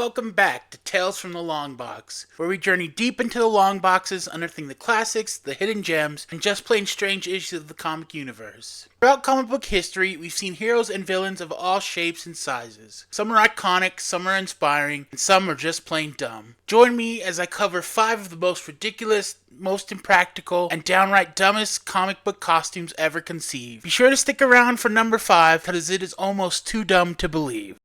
welcome back to Tales from the Longbox, where we journey deep into the Longboxes, unearthing the classics, the hidden gems, and just plain strange issues of the comic universe. Throughout comic book history, we've seen heroes and villains of all shapes and sizes. Some are iconic, some are inspiring, and some are just plain dumb. Join me as I cover 5 of the most ridiculous, most impractical, and downright dumbest comic book costumes ever conceived. Be sure to stick around for number 5, because it is almost too dumb to believe.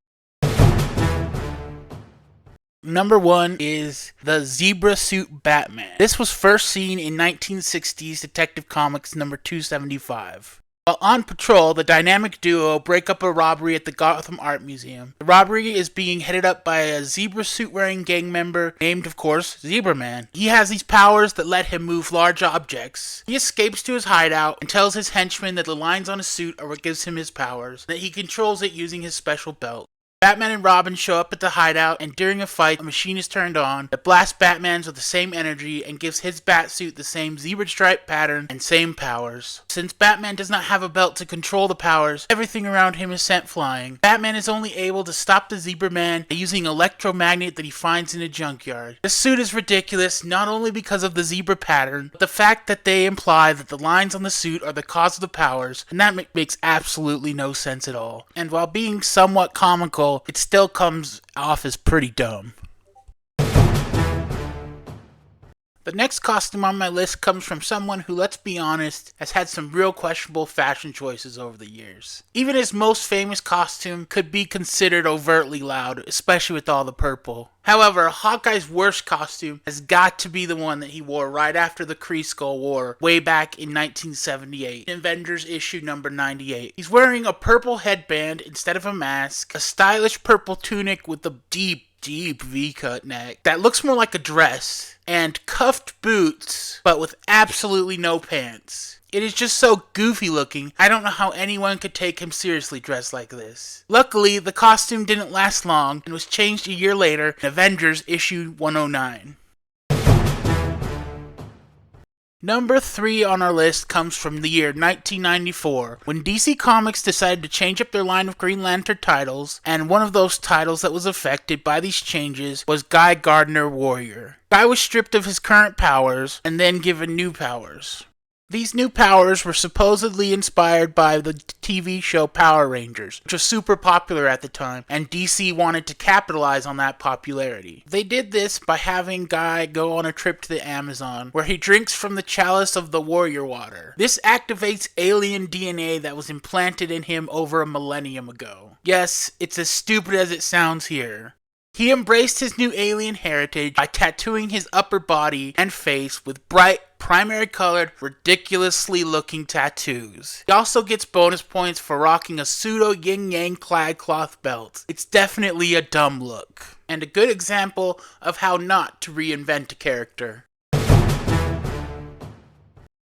Number 1 is the Zebra Suit Batman. This was first seen in 1960s Detective Comics number 275. While on patrol, the dynamic duo break up a robbery at the Gotham Art Museum. The robbery is being headed up by a zebra suit wearing gang member named, of course, Zebra Man. He has these powers that let him move large objects. He escapes to his hideout and tells his henchmen that the lines on his suit are what gives him his powers, that he controls it using his special belt. Batman and Robin show up at the hideout, and during a fight, a machine is turned on that blasts Batman's with the same energy and gives his batsuit the same zebra stripe pattern and same powers. Since Batman does not have a belt to control the powers, everything around him is sent flying. Batman is only able to stop the Zebra Man by using an electromagnet that he finds in a junkyard. This suit is ridiculous, not only because of the zebra pattern, but the fact that they imply that the lines on the suit are the cause of the powers, and that makes absolutely no sense at all. And while being somewhat comical, it still comes off as pretty dumb. The next costume on my list comes from someone who, let's be honest, has had some real questionable fashion choices over the years. Even his most famous costume could be considered overtly loud, especially with all the purple. However, Hawkeye's worst costume has got to be the one that he wore right after the Kree Skull War, way back in 1978, Avengers issue number 98. He's wearing a purple headband instead of a mask, a stylish purple tunic with a deep V-cut neck that looks more like a dress, and cuffed boots, but with absolutely no pants. It is just so goofy looking, I don't know how anyone could take him seriously dressed like this. Luckily, the costume didn't last long and was changed a year later in Avengers issue 109. Number 3 on our list comes from the year 1994, when DC Comics decided to change up their line of Green Lantern titles, and one of those titles that was affected by these changes was Guy Gardner Warrior. Guy was stripped of his current powers, and then given new powers. These new powers were supposedly inspired by the TV show Power Rangers, which was super popular at the time, and DC wanted to capitalize on that popularity. They did this by having Guy go on a trip to the Amazon, where he drinks from the chalice of the warrior water. This activates alien DNA that was implanted in him over a millennium ago. Yes, it's as stupid as it sounds here. He embraced his new alien heritage by tattooing his upper body and face with bright, primary colored, ridiculously looking tattoos. He also gets bonus points for rocking a pseudo yin-yang clad cloth belt. It's definitely a dumb look, and a good example of how not to reinvent a character.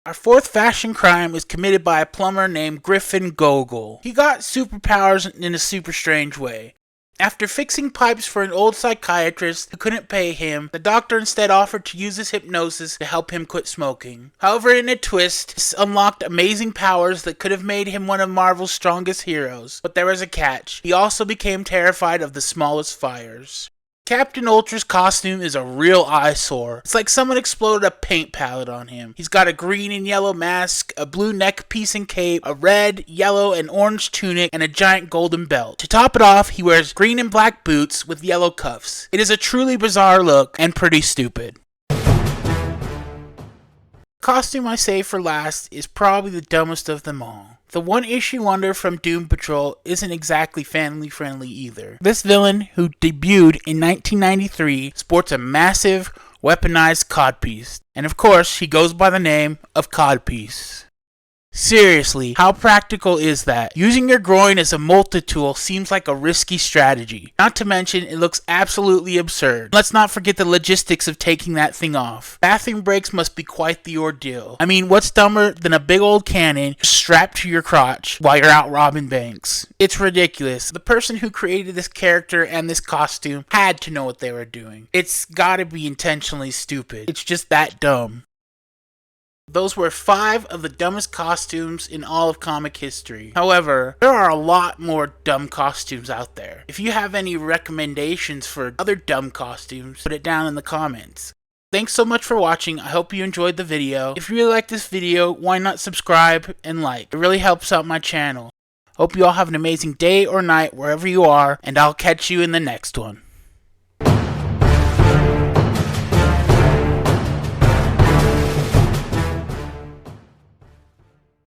Our 4th fashion crime is committed by a plumber named Griffin Gogol. He got superpowers in a super strange way. After fixing pipes for an old psychiatrist who couldn't pay him, the doctor instead offered to use his hypnosis to help him quit smoking. However, in a twist, this unlocked amazing powers that could have made him one of Marvel's strongest heroes. But there was a catch. He also became terrified of the smallest fires. Captain Ultra's costume is a real eyesore. It's like someone exploded a paint palette on him. He's got a green and yellow mask, a blue neck piece and cape, a red, yellow, and orange tunic, and a giant golden belt. To top it off, he wears green and black boots with yellow cuffs. It is a truly bizarre look, and pretty stupid. The costume I save for last is probably the dumbest of them all. The one-issue wonder from Doom Patrol isn't exactly family-friendly either. This villain, who debuted in 1993, sports a massive, weaponized codpiece. And of course, he goes by the name of Codpiece. Seriously, how practical is that? Using your groin as a multi-tool seems like a risky strategy. Not to mention, it looks absolutely absurd. Let's not forget the logistics of taking that thing off. Bathroom breaks must be quite the ordeal. I mean, what's dumber than a big old cannon strapped to your crotch while you're out robbing banks? It's ridiculous. The person who created this character and this costume had to know what they were doing. It's gotta be intentionally stupid. It's just that dumb. Those were 5 of the dumbest costumes in all of comic history. However, there are a lot more dumb costumes out there. If you have any recommendations for other dumb costumes, put it down in the comments. Thanks so much for watching. I hope you enjoyed the video. If you really like this video, why not subscribe and like? It really helps out my channel. Hope you all have an amazing day or night wherever you are, and I'll catch you in the next one.